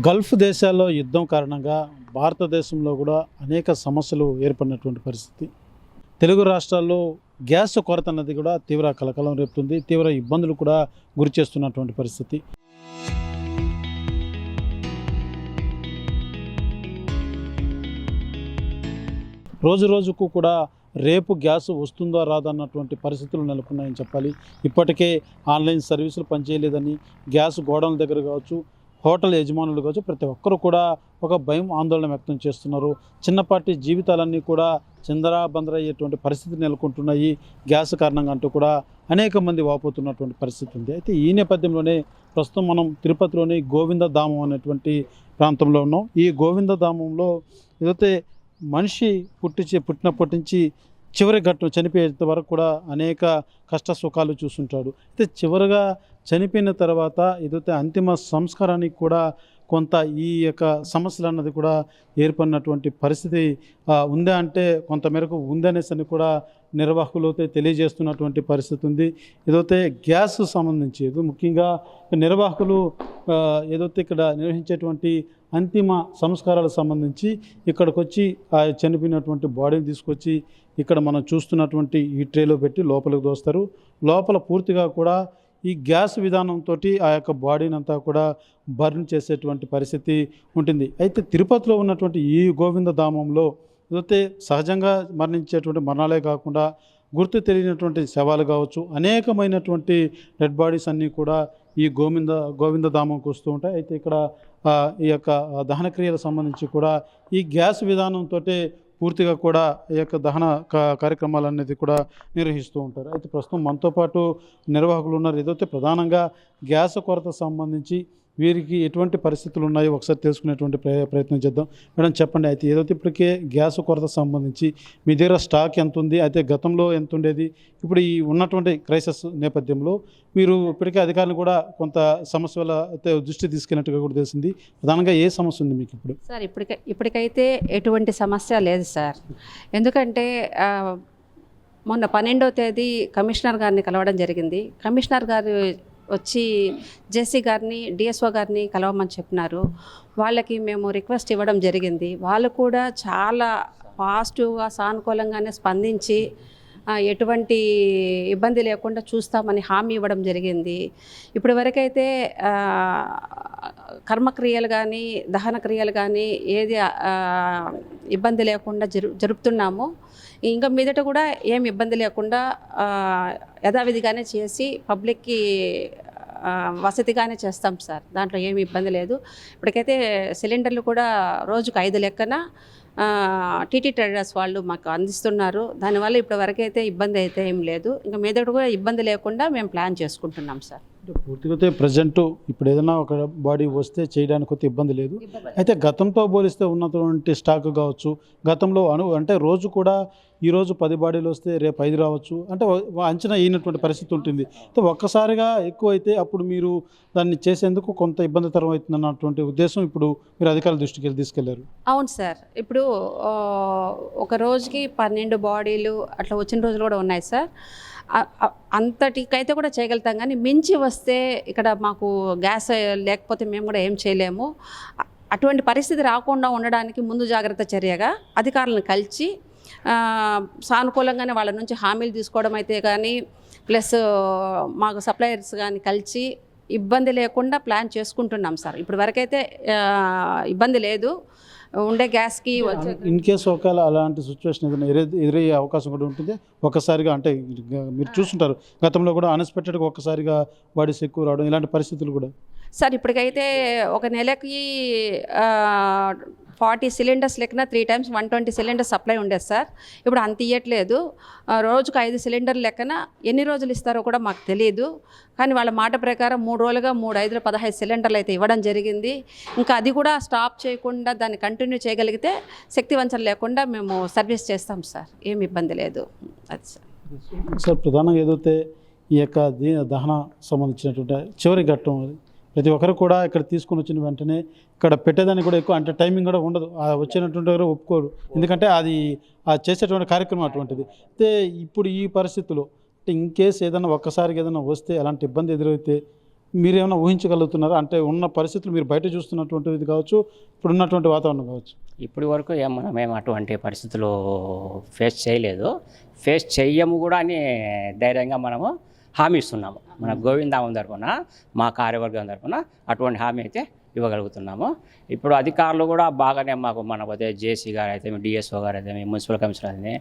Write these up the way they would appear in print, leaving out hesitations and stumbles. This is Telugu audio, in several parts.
గల్ఫ్ దేశాల్లో యుద్ధం కారణంగా భారతదేశంలో కూడా అనేక సమస్యలు ఏర్పడినటువంటి పరిస్థితి. తెలుగు రాష్ట్రాల్లో గ్యాస్ కొరత అన్నది కూడా తీవ్ర కలకలం రేపుతుంది, తీవ్ర ఇబ్బందులు కూడా గురి చేస్తున్నటువంటి పరిస్థితి. రోజు రోజుకు కూడా రేపు గ్యాస్ వస్తుందో రాదన్నటువంటి పరిస్థితులు నెలకొన్నాయని చెప్పాలి. ఇప్పటికే ఆన్లైన్ సర్వీసులు పనిచేయలేదని గ్యాస్ గోడౌన్ల దగ్గర కావచ్చు, హోటల్ యజమానులు కావచ్చు, ప్రతి ఒక్కరు కూడా ఒక భయం ఆందోళన వ్యక్తం చేస్తున్నారు. చిన్నపాటి జీవితాలన్నీ కూడా చిందరాబందరయ్యేటువంటి పరిస్థితి నెలకొంటున్నాయి గ్యాస్ కారణంగా అంటూ కూడా అనేక మంది వాపోతున్నటువంటి పరిస్థితి ఉంది. అయితే ఈ నేపథ్యంలోనే ప్రస్తుతం మనం తిరుపతిలోని గోవిందధామం అనేటువంటి ప్రాంతంలో ఉన్నాం. ఈ గోవిందధామంలో ఏదైతే మనిషి పుట్టినప్పటి నుంచి చివరి ఘట్టం చనిపోయేంత వరకు కూడా అనేక కష్ట సుఖాలు చూస్తుంటాడు. అయితే చివరిగా చనిపోయిన తర్వాత ఏదైతే అంతిమ సంస్కారానికి కూడా కొంత ఈ యొక్క సమస్యలు అన్నది కూడా ఏర్పడినటువంటి పరిస్థితి ఉందా అంటే కొంతమేరకు ఉందనేసి కూడా నిర్వాహకులు అయితే తెలియజేస్తున్నటువంటి పరిస్థితి ఉంది. ఏదైతే గ్యాస్ సంబంధించి ముఖ్యంగా నిర్వాహకులు ఏదైతే ఇక్కడ నిర్వహించేటువంటి అంతిమ సంస్కారాలకు సంబంధించి ఇక్కడికి వచ్చి ఆ చనిపోయినటువంటి బాడీని తీసుకొచ్చి ఇక్కడ మనం చూస్తున్నటువంటి ఈ ట్రేలో పెట్టి లోపలికి దోస్తారు. లోపల పూర్తిగా కూడా ఈ గ్యాస్ విధానంతో ఆ యొక్క బాడీని అంతా కూడా బర్న్ చేసేటువంటి పరిస్థితి ఉంటుంది. అయితే తిరుపతిలో ఉన్నటువంటి ఈ గోవిందధామంలో ఏదైతే సహజంగా మరణించేటువంటి మరణాలే కాకుండా గుర్తు తెలియనటువంటి శవాలు కావచ్చు, అనేకమైనటువంటి డెడ్ బాడీస్ అన్నీ కూడా ఈ గోవిందధామంకి వస్తూ ఉంటాయి. అయితే ఇక్కడ ఈ యొక్క దహన క్రియలకు సంబంధించి కూడా ఈ గ్యాస్ విధానంతో పూర్తిగా కూడా ఈ యొక్క దహన కార్యక్రమాలు అనేది కూడా నిర్వహిస్తూ ఉంటారు. అయితే ప్రస్తుతం మనతో పాటు నిర్వాహకులు ఉన్నారు. ఏదైతే ప్రధానంగా గ్యాస్ కొరత సంబంధించి వీరికి ఎటువంటి పరిస్థితులు ఉన్నాయో ఒకసారి తెలుసుకునేటువంటి ప్రయత్నం చేద్దాం. మేడం చెప్పండి, అయితే ఏదైతే ఇప్పటికే గ్యాస్ కొరత సంబంధించి మీ దగ్గర స్టాక్ ఎంత ఉంది, అయితే గతంలో ఎంత ఉండేది, ఇప్పుడు ఈ ఉన్నటువంటి క్రైసిస్ నేపథ్యంలో మీరు ఇప్పటికే అధికారులు కూడా కొంత సమస్యల అయితే దృష్టి తీసుకెళ్ళినట్టుగా కూడా తెలిసింది. ప్రధానంగా ఏ సమస్య ఉంది మీకు ఇప్పుడు? సార్ ఇప్పటికైతే ఎటువంటి సమస్య లేదు సార్. ఎందుకంటే మొన్న 12వ తేదీ కమిషనర్ గారిని కలవడం జరిగింది. కమిషనర్ గారు వచ్చి జేసీ గారిని, డిఎస్ఓ గారిని కలవమని చెప్పినారు. వాళ్ళకి మేము రిక్వెస్ట్ ఇవ్వడం జరిగింది. వాళ్ళు కూడా చాలా పాజిటివ్గా సానుకూలంగానే స్పందించి ఎటువంటి ఇబ్బంది లేకుండా చూస్తామని హామీ ఇవ్వడం జరిగింది. ఇప్పటి వరకైతే కర్మక్రియలు కానీ దహన క్రియలు కానీ ఏది ఇబ్బంది లేకుండా జరుపుతున్నాము. ఇంకా మీదట కూడా ఏం ఇబ్బంది లేకుండా యథావిధిగానే చేసి పబ్లిక్కి వసతిగానే చేస్తాం సార్. దాంట్లో ఏమి ఇబ్బంది లేదు. ఇప్పటికైతే సిలిండర్లు కూడా రోజుకు 5 లెక్కన టీటీ ట్రేడర్స్ వాళ్ళు మాకు అందిస్తున్నారు. దానివల్ల ఇప్పటి వరకు అయితే ఇబ్బంది అయితే ఏం లేదు. ఇంకా మీదట కూడా ఇబ్బంది లేకుండా మేము ప్లాన్ చేసుకుంటున్నాం సార్. పూర్తిగా ప్రజెంట్ ఇప్పుడు ఏదైనా ఒక బాడీ వస్తే చేయడానికి కొత్త ఇబ్బంది లేదు. అయితే గతంతో పోలిస్తే ఉన్నటువంటి స్టాక్ కావచ్చు, గతంలో అంటే రోజు కూడా ఈరోజు 10 బాడీలు వస్తే రేపు 5 రావచ్చు, అంటే అంచనా అయినటువంటి పరిస్థితి ఉంటుంది. అయితే ఒక్కసారిగా ఎక్కువ అయితే అప్పుడు మీరు దాన్ని చేసేందుకు కొంత ఇబ్బందికరం అవుతుంది అన్నటువంటి ఉద్దేశం ఇప్పుడు మీరు అధికారుల దృష్టికి తీసుకెళ్లారు. అవును సార్. ఇప్పుడు ఒక రోజుకి 12 బాడీలు అట్లా వచ్చిన రోజులు కూడా ఉన్నాయి సార్. అంతటికైతే కూడా చేయగలుగుతాం, కానీ మించి వస్తే ఇక్కడ మాకు గ్యాస్ లేకపోతే మేము కూడా ఏం చేయలేము. అటువంటి పరిస్థితి రాకుండా ఉండడానికి ముందు జాగ్రత్త చర్యగా అధికారులను కలిసి సానుకూలంగానే వాళ్ళ నుంచి హామీలు తీసుకోవడం అయితే కానీ, ప్లస్ మాకు సప్లయర్స్ కానీ కలిసి ఇబ్బంది లేకుండా ప్లాన్ చేసుకుంటున్నాం సార్. ఇప్పుడు వరకైతే ఇబ్బంది లేదు. ఉండే గ్యాస్కి ఇన్ కేసు ఒకవేళ అలాంటి సిచ్యువేషన్ ఏదైనా ఎదురయ్యే అవకాశం కూడా ఉంటుంది. ఒక్కసారిగా అంటే మీరు చూస్తుంటారు గతంలో కూడా అన్ఎక్స్పెక్టెడ్గా ఒక్కసారిగా బాడీస్ ఎక్కువ రావడం, ఇలాంటి పరిస్థితులు కూడా సార్. ఇప్పటికైతే ఒక నెలకి 40 సిలిండర్స్ లెక్కన 3 times 120 సిలిండర్స్ సప్లై ఉండేది సార్. ఇప్పుడు అంత ఇవ్వట్లేదు. రోజుకు 5 సిలిండర్లు లెక్కన ఎన్ని రోజులు ఇస్తారో కూడా మాకు తెలియదు. కానీ వాళ్ళ మాట ప్రకారం 3 రోజులుగా 3, 5, 15 సిలిండర్లు అయితే ఇవ్వడం జరిగింది. ఇంకా అది కూడా స్టాప్ చేయకుండా దాన్ని కంటిన్యూ చేయగలిగితే శక్తి వంచన లేకుండా మేము సర్వీస్ చేస్తాం సార్. ఏమి ఇబ్బంది లేదు. అది సార్ ప్రధానంగా ఏదైతే ఈ యొక్క దహన సంబంధించినటువంటి చివరి ఘట్టం ప్రతి ఒక్కరు కూడా ఇక్కడ తీసుకొని వచ్చిన వెంటనే ఇక్కడ పెట్టేదానికి కూడా ఎక్కువ అంటే టైమింగ్ కూడా ఉండదు. వచ్చినటువంటి వారు ఒప్పుకోరు, ఎందుకంటే అది చేసేటువంటి కార్యక్రమం అటువంటిది. అయితే ఇప్పుడు ఈ పరిస్థితుల్లో ఇన్ కేస్ ఏదైనా ఒక్కసారిగా ఏదైనా వస్తే అలాంటి ఇబ్బంది ఎదురైతే మీరేమైనా ఊహించగలుగుతున్నారా? అంటే ఉన్న పరిస్థితులు మీరు బయట చూస్తున్నటువంటిది కావచ్చు, ఇప్పుడున్నటువంటి వాతావరణం కావచ్చు. ఇప్పటి వరకు మేము అటువంటి పరిస్థితులు ఫేస్ చేయలేదు, ఫేస్ చెయ్యము కూడా అని ధైర్యంగా మనము హామీ ఇస్తున్నాము. మన గోవిందామం తరఫున, మా కార్యవర్గం తరఫున అటువంటి హామీ అయితే ఇవ్వగలుగుతున్నాము. ఇప్పుడు అధికారులు కూడా బాగానే మాకు మనకైతే జేసీ గారు అయితే, డిఎస్ఓ గారు అయితే, మున్సిపల్ కమిషనర్ అయితే,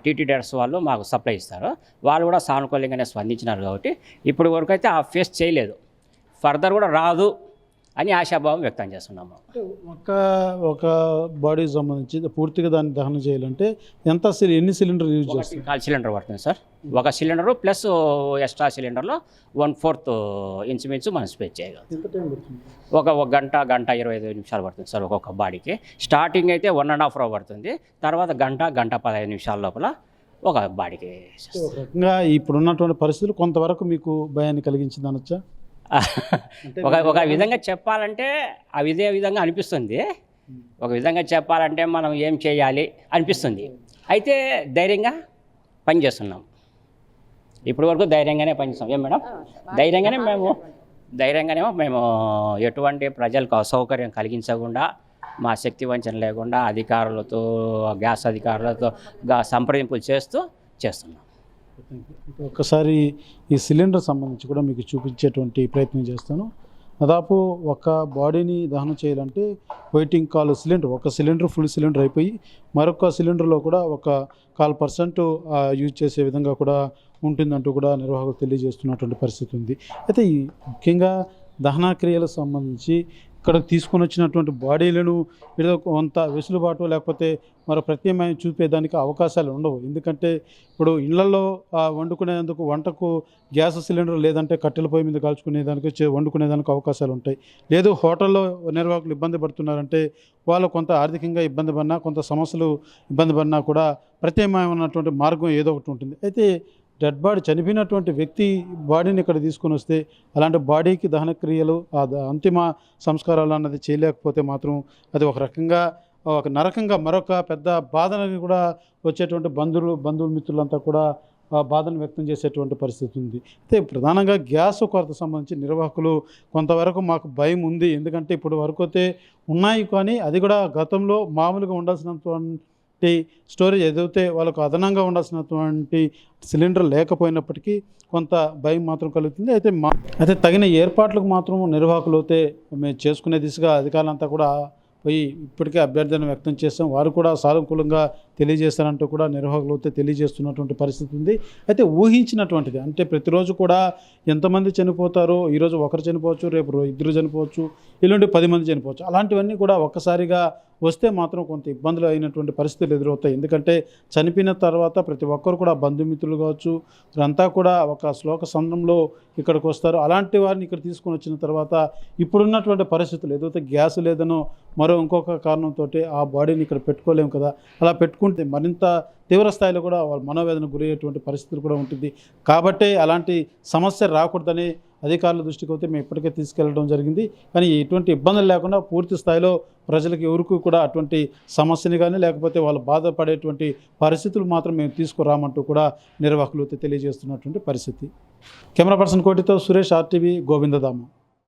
టీటీడీఎస్ వాళ్ళు మాకు సప్లై ఇస్తారు. వాళ్ళు కూడా సానుకూలంగానే స్పందించినారు కాబట్టి ఇప్పటి వరకు అయితే ఆ ఫేస్ చేయలేదు. ఫర్దర్ కూడా రాదు అని ఆశాభావం వ్యక్తం చేస్తున్నాము. ఒక బాడీకి సంబంధించి పూర్తిగా దాన్ని దహనం చేయాలంటే ఎన్ని సిలిండర్ యూజ్ చేస్తారు? 1 సిలిండర్ పడుతుంది సార్. ఒక సిలిండరు ప్లస్ ఎక్స్ట్రా సిలిండర్లో 1/4 ఇంచుమించు మనం స్పేస్ చేయగలం. ఎంత టైం పడుతుంది? ఒక గంట 25 నిమిషాలు పడుతుంది సార్ ఒక్కొక్క బాడీకి. స్టార్టింగ్ అయితే 1.5 అవర్ పడుతుంది, తర్వాత గంట 15 నిమిషాల లోపల ఒక బాడీకి. ఇంకా ఇప్పుడున్నటువంటి పరిస్థితులు కొంతవరకు మీకు భయాన్ని కలిగించింది అనొచ్చా? ఒక విధంగా చెప్పాలంటే ఇదే విధంగా అనిపిస్తుంది. ఒక విధంగా చెప్పాలంటే మనం ఏం చేయాలి అనిపిస్తుంది. అయితే ధైర్యంగా పనిచేస్తున్నాం. ఇప్పటి వరకు ధైర్యంగానే పనిచేస్తాం. ఏం మేడం? ధైర్యంగానేమో మేము ఎటువంటి ప్రజలకు అసౌకర్యం కలిగించకుండా, మా శక్తి వంచన లేకుండా అధికారులతో, గ్యాస్ అధికారులతో సంప్రదింపులు చేస్తున్నాం. ఒక్కసారి ఈ సిలిండర్ సంబంధించి కూడా మీకు చూపించేటువంటి ప్రయత్నం చేస్తాను. దాదాపు ఒక బాడీని దహనం చేయాలంటే వెయిటింగ్ కాల్ సిలిండర్, ఒక సిలిండర్ ఫుల్ సిలిండర్ అయిపోయి మరొక సిలిండర్లో కూడా ఒక 1/4% యూజ్ చేసే విధంగా కూడా ఉంటుందంటూ కూడా నిర్వాహకులు తెలియజేస్తున్నటువంటి పరిస్థితి ఉంది. అయితే ఈ ముఖ్యంగా దహన క్రియలకు సంబంధించి ఇక్కడ తీసుకొని వచ్చినటువంటి బాడీలను ఏదో కొంత వెసులుబాటు లేకపోతే మరో ప్రత్యామ్నాయం చూపేదానికి అవకాశాలు ఉండవు. ఎందుకంటే ఇప్పుడు ఇళ్లలో వండుకునేందుకు వంటకు గ్యాస్ సిలిండర్ లేదంటే కట్టెల పొయ్యి మీద కాల్చుకునేదానికి వండుకునేదానికి అవకాశాలు ఉంటాయి. లేదు హోటల్లో నిర్వాహకులు ఇబ్బంది పడుతున్నారంటే వాళ్ళు కొంత ఆర్థికంగా ఇబ్బంది పడినా, కొంత సమస్యలు ఇబ్బంది పడినా కూడా ప్రత్యామ్నాయం ఉన్నటువంటి మార్గం ఏదో ఒకటి ఉంటుంది. అయితే డెడ్ బాడీ, చనిపోయినటువంటి వ్యక్తి బాడీని ఇక్కడ తీసుకొని వస్తే అలాంటి బాడీకి దహన క్రియలు, అంతిమ సంస్కారాలు అన్నది చేయలేకపోతే మాత్రం అది ఒక రకంగా ఒక నరకంగా మరొక పెద్ద బాధని కూడా వచ్చేటువంటి బంధువులు మిత్రులంతా కూడా బాధను వ్యక్తం చేసేటువంటి పరిస్థితి ఉంది. అయితే ప్రధానంగా గ్యాస్ కొరత సంబంధించి నిర్వాహకులు కొంతవరకు మాకు భయం ఉంది. ఎందుకంటే ఇప్పుడు వరకు అయితే ఉన్నాయి, కానీ అది కూడా గతంలో మామూలుగా ఉండాల్సినటువంటి స్టోరేజ్ ఏదైతే వాళ్ళకు అదనంగా ఉండాల్సినటువంటి సిలిండర్ లేకపోయినప్పటికీ కొంత భయం మాత్రం కలుగుతుంది. అయితే తగిన ఏర్పాట్లకు మాత్రం నిర్వాహకులు అయితే మేము చేసుకునే దిశగా అధికారులంతా కూడా పోయి ఇప్పటికే అభ్యర్థన వ్యక్తం చేస్తాం. వారు కూడా సానుకూలంగా తెలియజేస్తారంటూ కూడా నిర్వాహకులు అయితే తెలియజేస్తున్నటువంటి పరిస్థితి ఉంది. అయితే ఊహించినటువంటిది అంటే ప్రతిరోజు కూడా ఎంతమంది చనిపోతారో, ఈరోజు ఒకరు చనిపోవచ్చు, రేపు 2 చనిపోవచ్చు, ఎల్లుండి 10 మంది చనిపోవచ్చు. అలాంటివన్నీ కూడా ఒక్కసారిగా వస్తే మాత్రం కొంత ఇబ్బందులు అయినటువంటి పరిస్థితులు ఎదురవుతాయి. ఎందుకంటే చనిపోయిన తర్వాత ప్రతి ఒక్కరు కూడా బంధుమిత్రులు కావచ్చు, వీరంతా కూడా ఒక శ్లోక సంద్రంలో ఇక్కడికి వస్తారు. అలాంటి వారిని ఇక్కడ తీసుకొని వచ్చిన తర్వాత ఇప్పుడున్నటువంటి పరిస్థితులు ఏదైతే గ్యాస్ లేదనో మరో ఇంకొక కారణంతో ఆ బాడీని ఇక్కడ పెట్టుకోలేము కదా, అలా పెట్టుకుంటే మరింత తీవ్ర స్థాయిలో కూడా వాళ్ళ మనోవేదన గురయ్యేటువంటి పరిస్థితులు కూడా ఉంటుంది. కాబట్టి అలాంటి సమస్య రాకూడదని అధికారుల దృష్టికి అయితే మేము ఇప్పటికే తీసుకెళ్లడం జరిగింది. కానీ ఎటువంటి ఇబ్బందులు లేకుండా పూర్తి స్థాయిలో ప్రజలకు ఎవరికి కూడా అటువంటి సమస్యని కానీ లేకపోతే వాళ్ళు బాధపడేటువంటి పరిస్థితులు మాత్రం మేము తీసుకురామంటూ కూడా నిర్వాహకులు తెలియజేస్తున్నటువంటి పరిస్థితి. కెమెరా పర్సన్ కోటితో సురేష్, RTV, గోవిందధామ.